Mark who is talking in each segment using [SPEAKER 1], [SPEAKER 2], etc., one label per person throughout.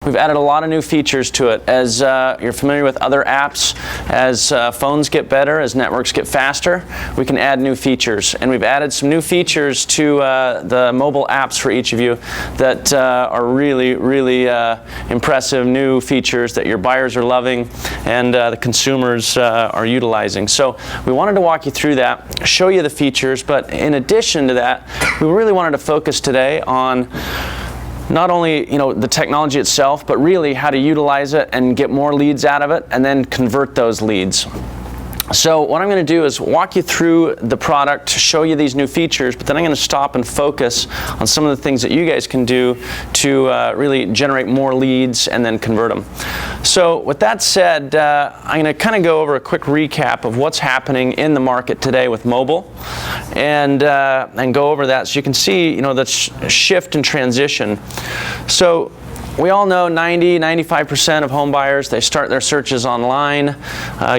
[SPEAKER 1] we've added a lot of new features to it. As you're familiar with other apps, as phones get better, as networks get faster, we can add new features. And we've added some new features to the mobile apps for each of you that are really, really impressive new features that your buyers are loving and the consumers are utilizing. So we wanted to walk you through that, show you the features, but in addition to that, we really wanted to focus today on not only the technology itself, but really how to utilize it and get more leads out of it and then convert those leads. So what I'm going to do is walk you through the product, show you these new features, but then I'm going to stop and focus on some of the things that you guys can do to really generate more leads and then convert them. So with that said, I'm going to kind of go over a quick recap of what's happening in the market today with mobile and go over that so you can see the shift and transition. So we all know 95% of home buyers, they start their searches online.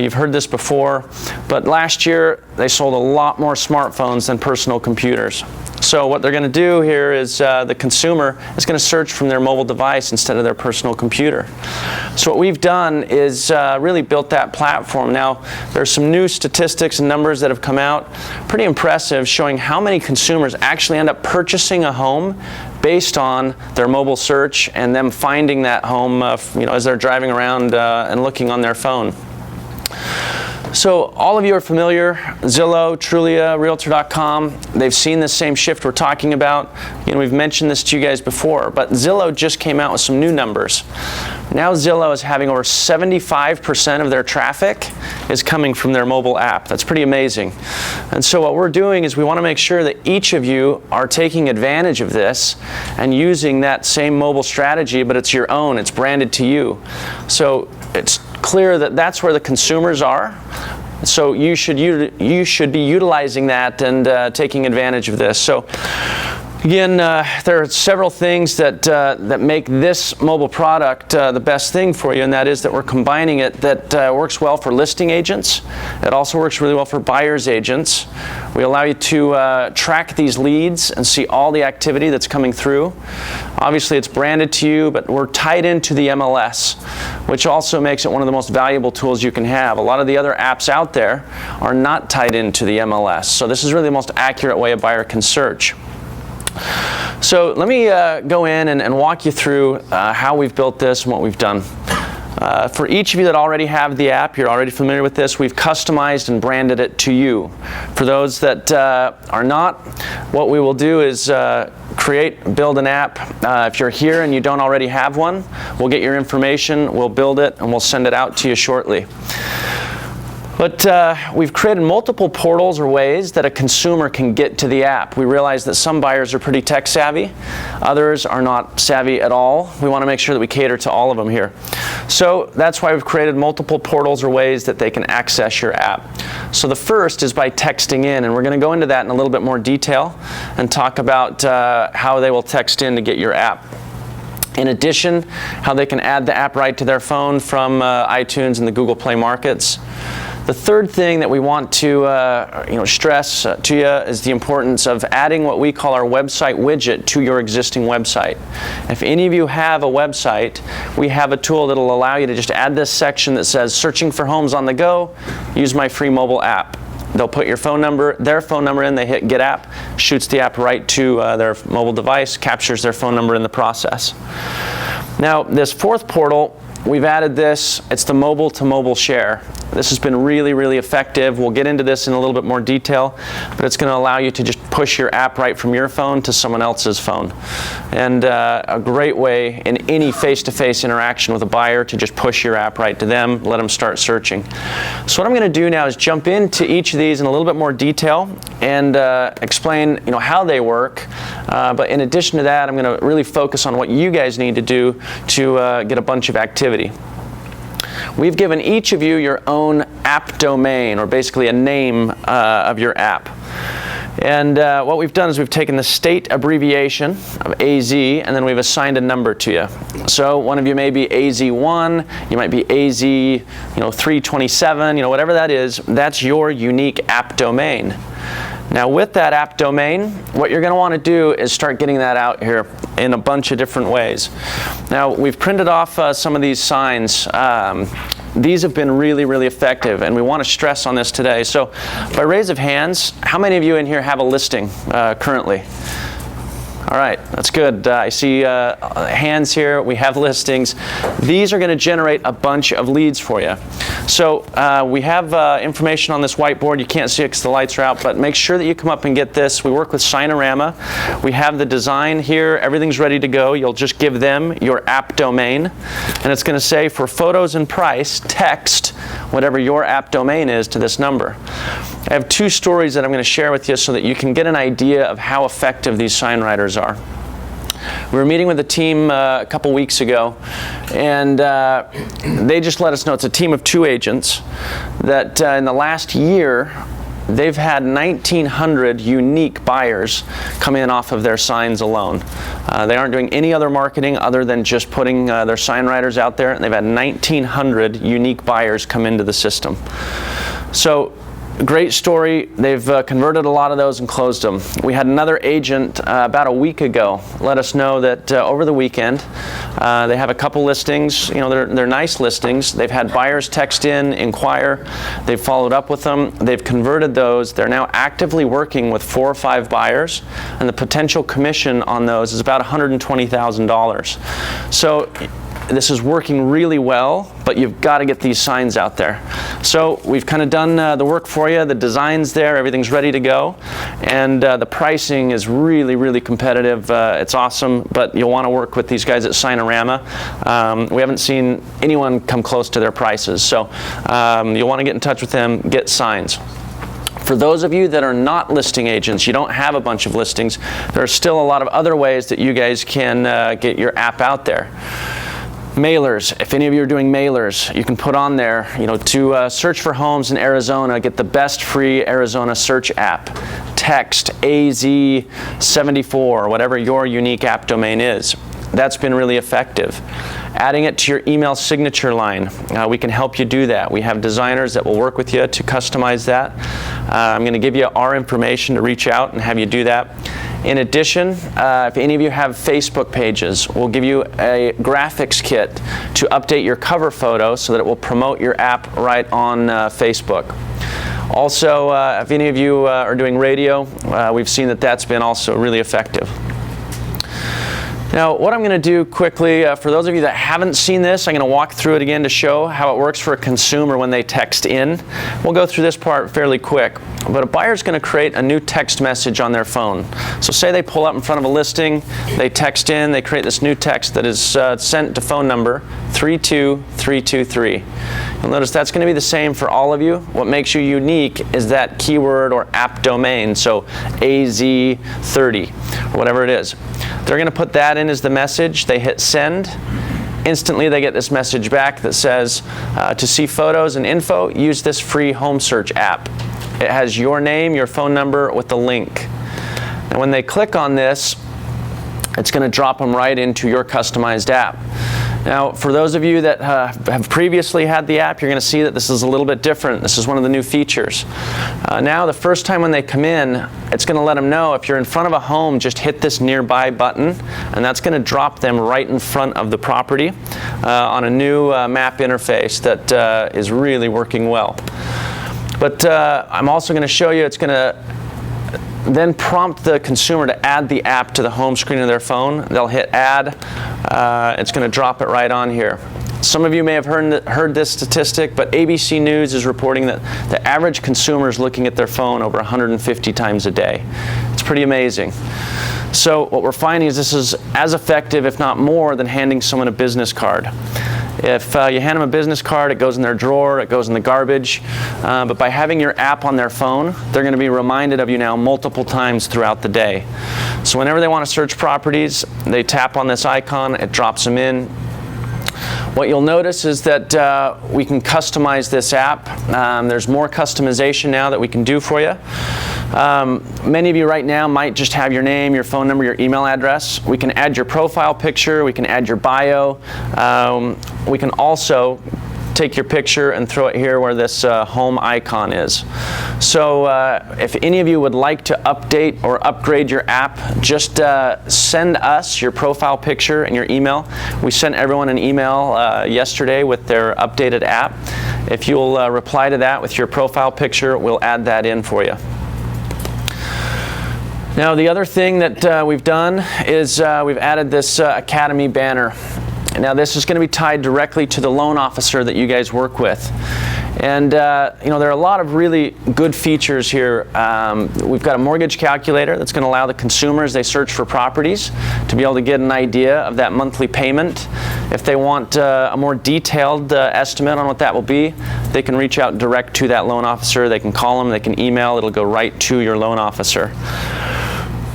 [SPEAKER 1] You've heard this before, but last year they sold a lot more smartphones than personal computers. So what they're going to do here is the consumer is going to search from their mobile device instead of their personal computer. So what we've done is really built that platform. Now, there's some new statistics and numbers that have come out, pretty impressive, showing how many consumers actually end up purchasing a home based on their mobile search and them finding that home as they're driving around and looking on their phone. So all of you are familiar, Zillow, Trulia, Realtor.com, they've seen this same shift we're talking about. We've mentioned this to you guys before, but Zillow just came out with some new numbers. Now Zillow is having over 75% of their traffic is coming from their mobile app. That's pretty amazing. And so what we're doing is we want to make sure that each of you are taking advantage of this and using that same mobile strategy, but it's your own, it's branded to you. So it's clear that that's where the consumers are. So you should be utilizing that and taking advantage of this. So again, there are several things that make this mobile product the best thing for you, and that is that we're combining it that works well for listing agents. It also works really well for buyer's agents. We allow you to track these leads and see all the activity that's coming through. Obviously, it's branded to you, but we're tied into the MLS, which also makes it one of the most valuable tools you can have. A lot of the other apps out there are not tied into the MLS, so this is really the most accurate way a buyer can search. So let me go in and walk you through how we've built this and what we've done. For each of you that already have the app, you're already familiar with this, we've customized and branded it to you. For those that are not, what we will do is build an app. If you're here and you don't already have one, we'll get your information, we'll build it, and we'll send it out to you shortly. But we've created multiple portals or ways that a consumer can get to the app. We realize that some buyers are pretty tech savvy, others are not savvy at all. We want to make sure that we cater to all of them here. So that's why we've created multiple portals or ways that they can access your app. So the first is by texting in, and we're going to go into that in a little bit more detail and talk about how they will text in to get your app. In addition, how they can add the app right to their phone from iTunes and the Google Play markets. The third thing that we want to stress to you is the importance of adding what we call our website widget to your existing website. If any of you have a website, we have a tool that will allow you to just add this section that says searching for homes on the go, use my free mobile app. They'll put their phone number in, they hit Get App, shoots the app right to their mobile device, captures their phone number in the process. Now, this fourth portal, we've added this. It's the mobile-to-mobile share. This has been really, really effective. We'll get into this in a little bit more detail, but it's going to allow you to just push your app right from your phone to someone else's phone. And a great way in any face-to-face interaction with a buyer to just push your app right to them, let them start searching. So what I'm going to do now is jump into each of these in a little bit more detail and explain how they work. But in addition to that, I'm going to really focus on what you guys need to do to get a bunch of activity. We've given each of you your own app domain, or basically a name of your app. And what we've done is we've taken the state abbreviation of AZ, and then we've assigned a number to you. So one of you may be AZ1, you might be AZ 327, whatever that is, that's your unique app domain. Now with that app domain, what you're going to want to do is start getting that out here in a bunch of different ways. Now we've printed off some of these signs. These have been really, really effective, and we want to stress on this today. So by raise of hands, how many of you in here have a listing currently? All right, that's good. I see hands here. We have listings. These are going to generate a bunch of leads for you. So we have information on this whiteboard. You can't see it because the lights are out, but make sure that you come up and get this. We work with Signorama. We have the design here. Everything's ready to go. You'll just give them your app domain, and it's going to say, for photos and price, text whatever your app domain is to this number. I have two stories that I'm going to share with you so that you can get an idea of how effective these sign writers are. We were meeting with a team a couple weeks ago, and they just let us know it's a team of 2 agents that in the last year they've had 1,900 unique buyers come in off of their signs alone. They aren't doing any other marketing other than just putting their sign writers out there, and they've had 1,900 unique buyers come into the system. So great story. They've converted a lot of those and closed them. We had another agent about a week ago let us know that over the weekend they have a couple listings. You know, they're nice listings. They've had buyers text in, inquire. They've followed up with them. They've converted those. They're now actively working with 4 or 5 buyers, and the potential commission on those is about $120,000. So this is working really well, but you've got to get these signs out there. So we've kind of done the work for you. The design's there, everything's ready to go, and the pricing is really, really competitive. It's awesome, but you'll want to work with these guys at Signorama. We haven't seen anyone come close to their prices, so you'll want to get in touch with them, get signs. For those of you that are not listing agents, you don't have a bunch of listings, there are still a lot of other ways that you guys can get your app out there. Mailers. If any of you are doing mailers, you can put on there, you know, to search for homes in Arizona, get the best free Arizona search app. Text AZ74, whatever your unique app domain is. That's been really effective. Adding it to your email signature line, we can help you do that. We have designers that will work with you to customize that. I'm going to give you our information to reach out and have you do that. In addition, if any of you have Facebook pages, we'll give you a graphics kit to update your cover photo so that it will promote your app right on Facebook. Also, if any of you are doing radio, we've seen that that's been also really effective. Now, what I'm going to do quickly, for those of you that haven't seen this, I'm going to walk through it again to show how it works for a consumer when they text in. We'll go through this part fairly quick, but a buyer's going to create a new text message on their phone. So say they pull up in front of a listing, they text in, they create this new text that is sent to phone number 32323. You'll notice that's going to be the same for all of you. What makes you unique is that keyword or app domain, so AZ30, or whatever it is. They're going to put that in as the message. They hit send. Instantly they get this message back that says, to see photos and info, use this free home search app. It has your name, your phone number with the link. And when they click on this, it's going to drop them right into your customized app. Now, for those of you that have previously had the app, you're going to see that this is a little bit different. This is one of the new features. Now, the first time when they come in, it's going to let them know if you're in front of a home, just hit this nearby button, and that's going to drop them right in front of the property on a new map interface that is really working well. But I'm also going to show you it's going to then prompt the consumer to add the app to the home screen of their phone. They'll hit add. It's going to drop it right on here. Some of you may have heard this statistic, but ABC News is reporting that the average consumer is looking at their phone over 150 times a day. It's pretty amazing. So what we're finding is this is as effective, if not more, than handing someone a business card. If you hand them a business card, it goes in their drawer, it goes in the garbage. But by having your app on their phone, they're going to be reminded of you now multiple times throughout the day. So whenever they want to search properties, they tap on this icon, it drops them in. What you'll notice is that we can customize this app. There's more customization now that we can do for you. Many of you right now might just have your name, your phone number, your email address. We can add your profile picture, we can add your bio. We can also take your picture and throw it here where this home icon is. So if any of you would like to update or upgrade your app, just send us your profile picture and your email. We sent everyone an email yesterday with their updated app. If you'll reply to that with your profile picture, we'll add that in for you. Now, the other thing that we've done is we've added this Academy banner. Now, this is going to be tied directly to the loan officer that you guys work with. And you know, there are a lot of really good features here. We've got a mortgage calculator that's going to allow the consumers, they search for properties, to be able to get an idea of that monthly payment. If they want a more detailed estimate on what that will be, they can reach out direct to that loan officer. They can call them, they can email, it'll go right to your loan officer.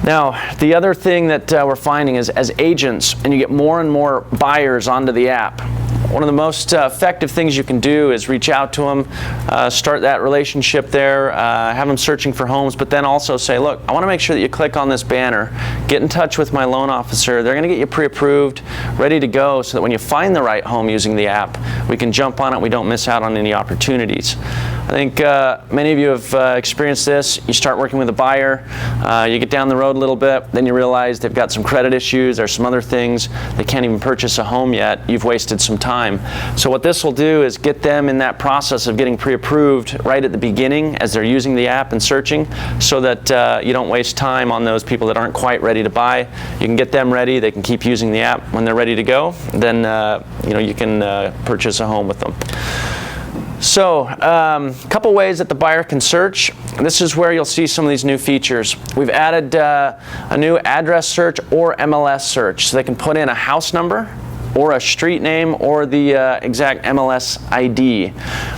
[SPEAKER 1] Now, the other thing that we're finding is as agents, and you get more and more buyers onto the app, one of the most effective things you can do is reach out to them, start that relationship there, have them searching for homes, but then also say, look, I want to make sure that you click on this banner, get in touch with my loan officer. They're going to get you pre-approved, ready to go, so that when you find the right home using the app, we can jump on it, we don't miss out on any opportunities. I think many of you have experienced this. You start working with a buyer, you get down the road a little bit, then you realize they've got some credit issues, there's some other things, they can't even purchase a home yet, you've wasted some time. So what this will do is get them in that process of getting pre-approved right at the beginning as they're using the app and searching, so that you don't waste time on those people that aren't quite ready to buy. You can get them ready, they can keep using the app. When they're ready to go, then you know, you can purchase a home with them. So, a couple ways that the buyer can search. This is where you'll see some of these new features. We've added a new address search or MLS search, so they can put in a house number or a street name or the exact MLS ID.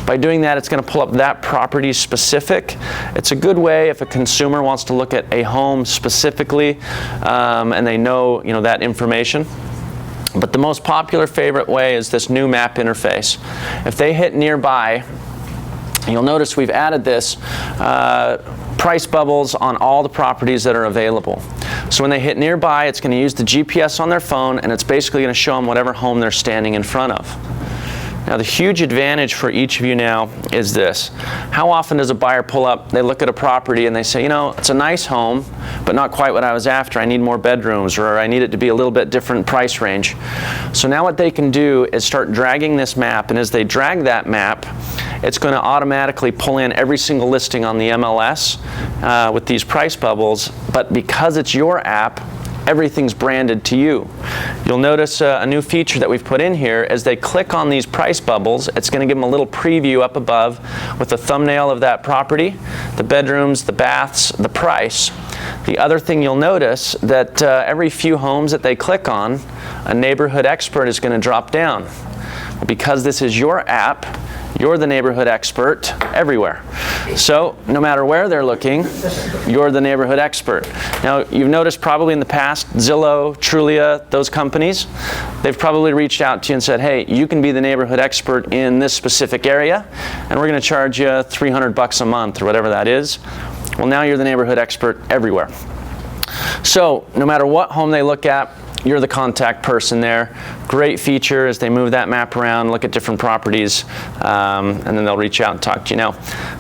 [SPEAKER 1] By doing that, it's going to pull up that property specific. It's a good way if a consumer wants to look at a home specifically and they know, that information. But the most popular favorite way is this new map interface. If they hit nearby, you'll notice we've added this price bubbles on all the properties that are available. So when they hit nearby, it's going to use the GPS on their phone, and it's basically going to show them whatever home they're standing in front of. Now, the huge advantage for each of you now is this. How often does a buyer pull up, they look at a property and they say, it's a nice home, but not quite what I was after. I need more bedrooms, or I need it to be a little bit different price range. So now what they can do is start dragging this map, and as they drag that map, it's going to automatically pull in every single listing on the MLS with these price bubbles, but because it's your app, everything's branded to you. You'll notice a new feature that we've put in here. As they click on these price bubbles, it's going to give them a little preview up above with the thumbnail of that property, the bedrooms, the baths, the price. The other thing you'll notice that every few homes that they click on, a neighborhood expert is going to drop down. Because this is your app, you're the neighborhood expert everywhere. So no matter where they're looking, you're the neighborhood expert. Now, you've noticed probably in the past, Zillow, Trulia, those companies, they've probably reached out to you and said, hey, you can be the neighborhood expert in this specific area, and we're going to charge you $300 a month or whatever that is. Well, now you're the neighborhood expert everywhere. So no matter what home they look at, you're the contact person there. Great feature as they move that map around, look at different properties, and then they'll reach out and talk to you. Now,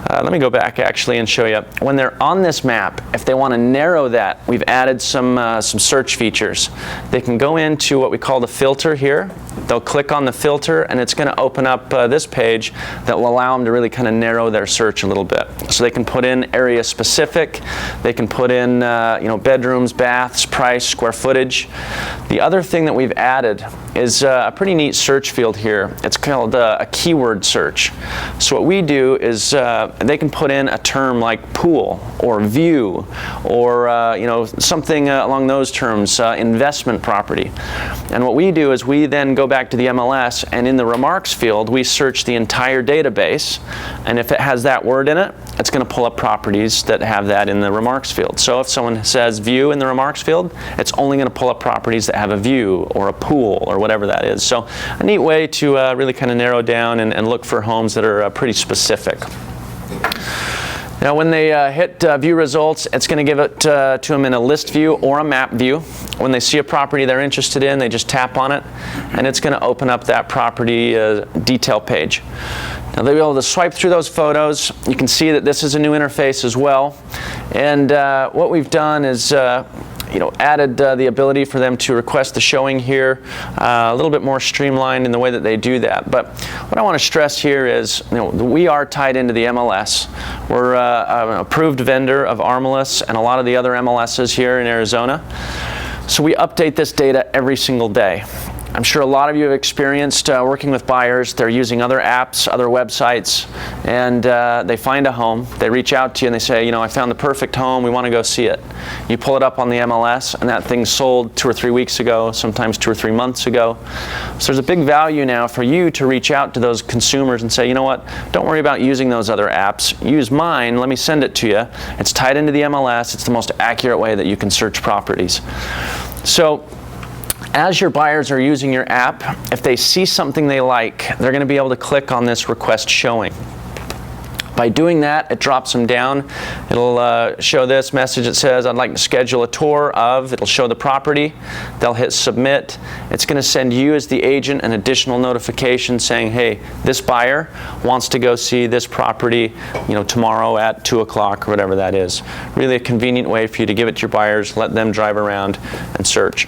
[SPEAKER 1] let me go back actually and show you. When they're on this map, if they want to narrow that, we've added some search features. They can go into what we call the filter here. They'll click on the filter, and it's going to open up this page that will allow them to really kind of narrow their search a little bit. So they can put in area specific. They can put in bedrooms, baths, price, square footage. The other thing that we've added is a pretty neat search field here. It's called a keyword search. So what we do is they can put in a term like pool or view or something along those terms, investment property. And what we do is we then go back to the MLS, and in the remarks field we search the entire database, and if it has that word in it, it's going to pull up properties that have that in the remarks field. So if someone says view in the remarks field, it's only going to pull up properties that have a view or a pool or whatever that is. So a neat way to really kind of narrow down and look for homes that are pretty specific. Now when they hit view results, it's going to give it to them in a list view or a map view. When they see a property they're interested in, they just tap on it, and it's going to open up that property detail page. Now they'll be able to swipe through those photos. You can see that this is a new interface as well. And what we've done is added the ability for them to request the showing here, a little bit more streamlined in the way that they do that. But what I want to stress here is, we are tied into the MLS. We're an approved vendor of Armalus and a lot of the other MLSs here in Arizona. So we update this data every single day. I'm sure a lot of you have experienced working with buyers. They're using other apps, other websites, and they find a home. They reach out to you and they say, I found the perfect home. We want to go see it. You pull it up on the MLS, and that thing sold 2 or 3 weeks ago, sometimes 2 or 3 months ago. So there's a big value now for you to reach out to those consumers and say, what, don't worry about using those other apps. Use mine. Let me send it to you. It's tied into the MLS. It's the most accurate way that you can search properties. So as your buyers are using your app, if they see something they like, they're going to be able to click on this request showing. By doing that, it drops them down. It'll show this message that says, I'd like to schedule a tour of. It'll show the property. They'll hit submit. It's going to send you as the agent an additional notification saying, hey, this buyer wants to go see this property tomorrow at 2 o'clock or whatever that is. Really a convenient way for you to give it to your buyers, let them drive around and search.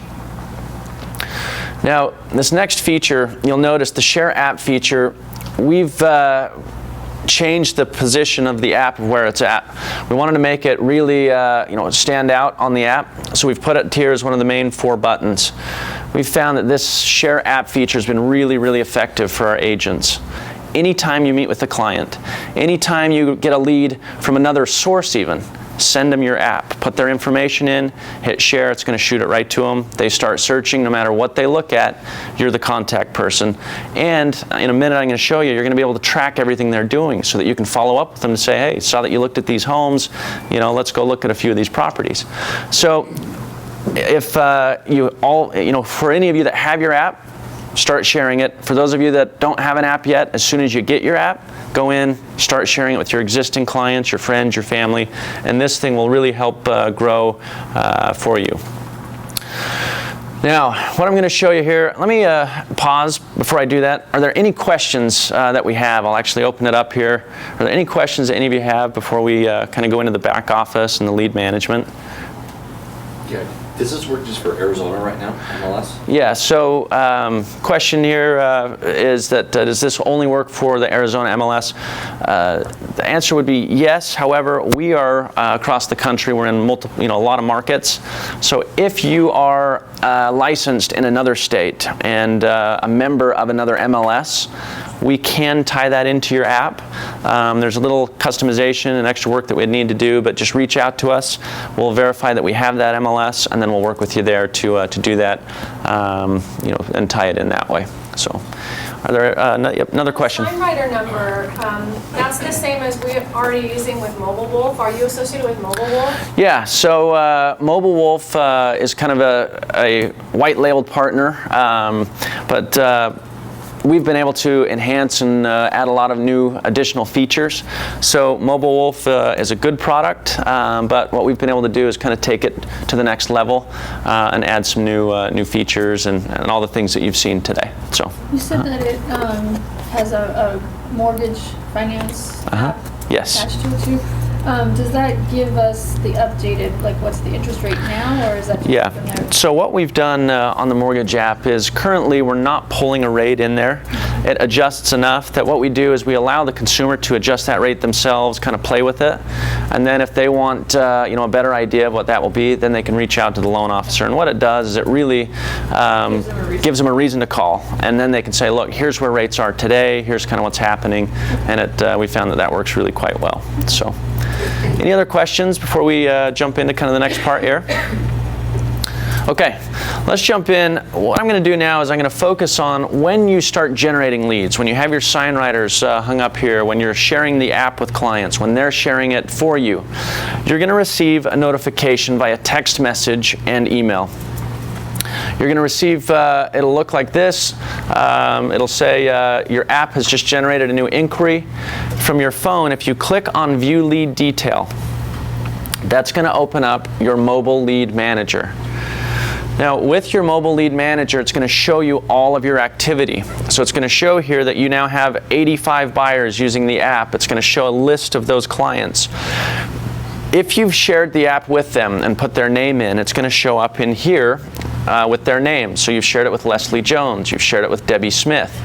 [SPEAKER 1] Now, this next feature, you'll notice the Share App feature, we've changed the position of the app of where it's at. We wanted to make it really stand out on the app, so we've put it here as one of the main 4 buttons. We've found that this Share App feature has been really, really effective for our agents. Anytime you meet with a client, anytime you get a lead from another source even, send them your app. Put their information in, hit share, it's going to shoot it right to them. They start searching. No matter what they look at, you're the contact person. And in a minute I'm going to show you, you're going to be able to track everything they're doing so that you can follow up with them and say, hey, saw that you looked at these homes, let's go look at a few of these properties. So if for any of you that have your app, start sharing it. For those of you that don't have an app yet, as soon as you get your app, go in, start sharing it with your existing clients, your friends, your family, and this thing will really help grow for you. Now, what I'm going to show you here, let me pause before I do that. Are there any questions that we have? I'll actually open it up here. Are there any questions that any of you have before we kind of go into the back office and the lead management?
[SPEAKER 2] Yeah. Does this work just for Arizona right now, MLS?
[SPEAKER 1] Yeah, so question here is that does this only work for the Arizona MLS? The answer would be yes. However, we are across the country. We're in a lot of markets. So if you are licensed in another state and a member of another MLS, we can tie that into your app. There's a little customization and extra work that we'd need to do, but just reach out to us. We'll verify that we have that MLS, and then we'll work with you there to do that, and tie it in that way. So, are there another question?
[SPEAKER 3] Sign writer number, that's the same as we're already using with Mobile Wolf. Are you associated with Mobile Wolf?
[SPEAKER 1] Yeah, so Mobile Wolf is kind of a white labeled partner, but we've been able to enhance and add a lot of new additional features. So Mobile Wolf is a good product, but what we've been able to do is kind of take it to the next level and add some new features and all the things that you've seen today. So
[SPEAKER 4] you said that it has a mortgage finance app
[SPEAKER 1] yes.
[SPEAKER 4] attached to it too. Does that give us the updated, what's the interest rate now, or is that just from there?
[SPEAKER 1] So what we've done on the mortgage app is currently we're not pulling a rate in there. It adjusts enough that what we do is we allow the consumer to adjust that rate themselves, kind of play with it, and then if they want a better idea of what that will be, then they can reach out to the loan officer. And what it does is it really gives them a reason to call, and then they can say, look, here's where rates are today, here's kind of what's happening, and we found that works really quite well. So. Any other questions before we jump into kind of the next part here? Okay, let's jump in. What I'm going to do now is I'm going to focus on when you start generating leads, when you have your sign writers hung up here, when you're sharing the app with clients, when they're sharing it for you. You're going to receive a notification via text message and email. You're going to receive, it'll look like this. It'll say your app has just generated a new inquiry. From your phone, if you click on View Lead Detail, that's going to open up your mobile lead manager. Now, with your mobile lead manager, it's going to show you all of your activity. So it's going to show here that you now have 85 buyers using the app. It's going to show a list of those clients. If you've shared the app with them and put their name in, it's going to show up in here with their name. So you've shared it with Leslie Jones, you've shared it with Debbie Smith.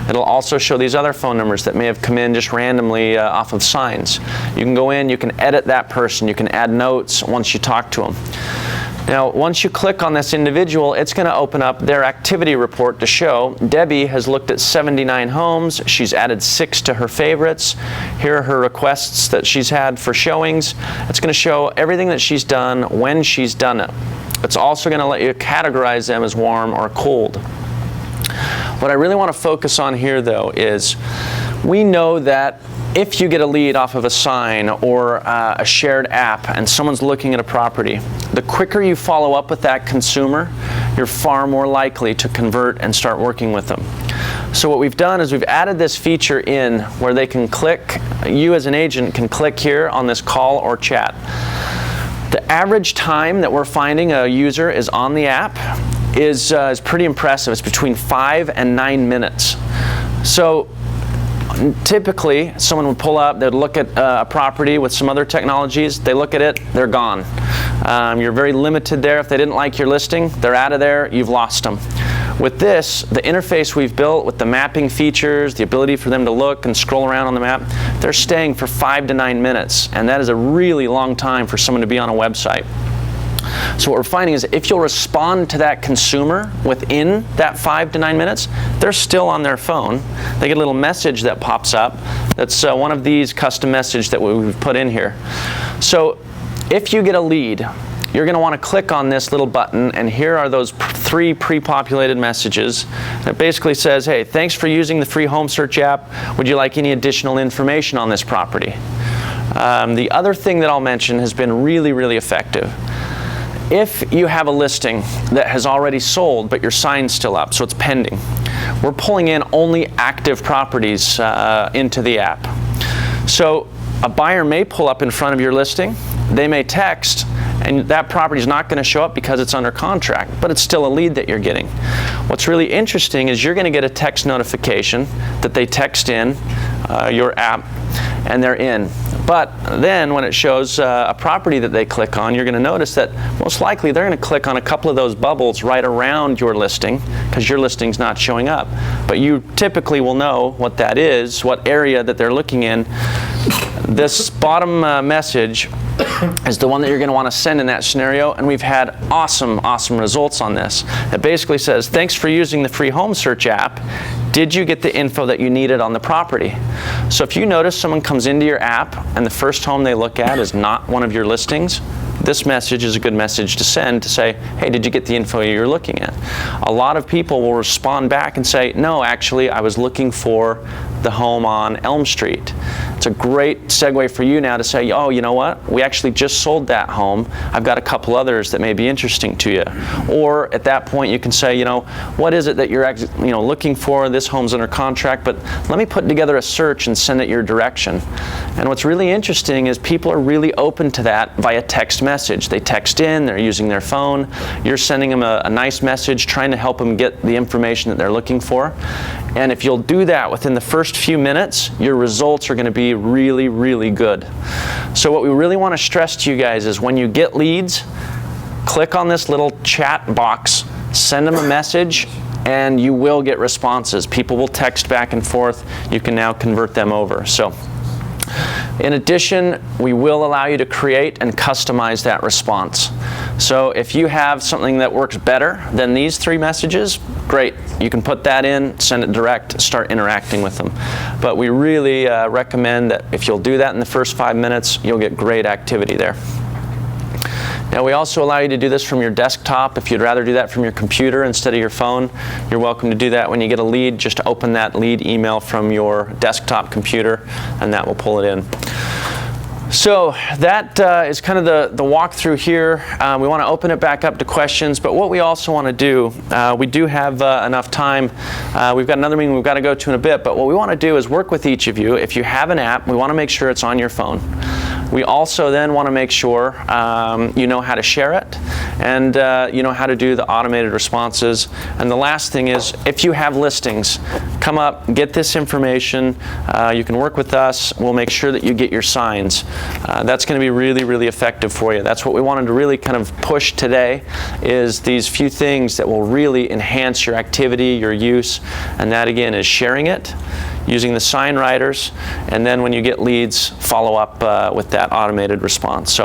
[SPEAKER 1] It'll also show these other phone numbers that may have come in just randomly off of signs. You can go in, you can edit that person, you can add notes once you talk to them. Now, once you click on this individual, it's going to open up their activity report to show Debbie has looked at 79 homes. She's added 6 to her favorites. Here are her requests that she's had for showings. It's going to show everything that she's done, when she's done it. It's also going to let you categorize them as warm or cold. What I really want to focus on here, though, is we know that if you get a lead off of a sign or a shared app and someone's looking at a property, the quicker you follow up with that consumer, you're far more likely to convert and start working with them. So what we've done is we've added this feature in where they can click, you as an agent can click here on this call or chat. The average time that we're finding a user is on the app is pretty impressive. It's between 5 and 9 minutes. So typically, someone would pull up, they'd look at a property with some other technologies, they look at it, they're gone. You're very limited there. If they didn't like your listing, they're out of there, you've lost them. With this, the interface we've built with the mapping features, the ability for them to look and scroll around on the map, they're staying for 5 to 9 minutes, and that is a really long time for someone to be on a website. So what we're finding is if you'll respond to that consumer within that 5 to 9 minutes, they're still on their phone. They get a little message that pops up. That's one of these custom messages that we've put in here. So if you get a lead, you're going to want to click on this little button, and here are those 3 pre-populated messages that basically says, hey, thanks for using the free home search app. Would you like any additional information on this property? The other thing that I'll mention has been really, really effective. If you have a listing that has already sold, but your sign's still up, so it's pending, we're pulling in only active properties into the app. So a buyer may pull up in front of your listing, they may text, and that property is not going to show up because it's under contract, but it's still a lead that you're getting. What's really interesting is you're going to get a text notification that they text in your app, and they're in. But then when it shows a property that they click on, you're going to notice that most likely they're going to click on a couple of those bubbles right around your listing because your listing's not showing up. But you typically will know what that is, what area that they're looking in. This bottom message is the one that you're going to want to send in that scenario, and we've had awesome results on this. It basically says, thanks for using the free home search app. Did you get the info that you needed on the property? So if you notice someone comes into your app and the first home they look at is not one of your listings, this message is a good message to send to say, hey, did you get the info you're looking at? A lot of people will respond back and say, no, actually, I was looking for the home on Elm Street. It's a great segue for you now to say, oh, you know what? We actually just sold that home. I've got a couple others that may be interesting to you. Or at that point, you can say, you know, what is it that you're looking for? This home's under contract, but let me put together a search and send it your direction. And what's really interesting is people are really open to that via text message. They text in, they're using their phone. You're sending them a nice message, trying to help them get the information that they're looking for. And if you'll do that within the first few minutes, your results are going to be really, really good. So what we really want to stress to you guys is when you get leads, click on this little chat box, send them a message, and you will get responses. People will text back and forth. You can now convert them over. So in addition, we will allow you to create and customize that response. So if you have something that works better than these 3 messages, great. You can put that in, send it direct, start interacting with them. But we really recommend that if you'll do that in the first 5 minutes, you'll get great activity there. Now we also allow you to do this from your desktop. If you'd rather do that from your computer instead of your phone, you're welcome to do that. When you get a lead, just open that lead email from your desktop computer, and that will pull it in. So that is kind of the walkthrough here. We want to open it back up to questions, but what we also want to do, we do have enough time. We've got another meeting we've got to go to in a bit, but what we want to do is work with each of you. If you have an app, we want to make sure it's on your phone. We also then want to make sure you know how to share it, and you know how to do the automated responses. And the last thing is, if you have listings, come up, get this information. You can work with us. We'll make sure that you get your signs. That's going to be really, really effective for you. That's what we wanted to really kind of push today, is these few things that will really enhance your activity, your use, and that again is sharing it, using the sign writers, and then when you get leads, follow up with that automated response. So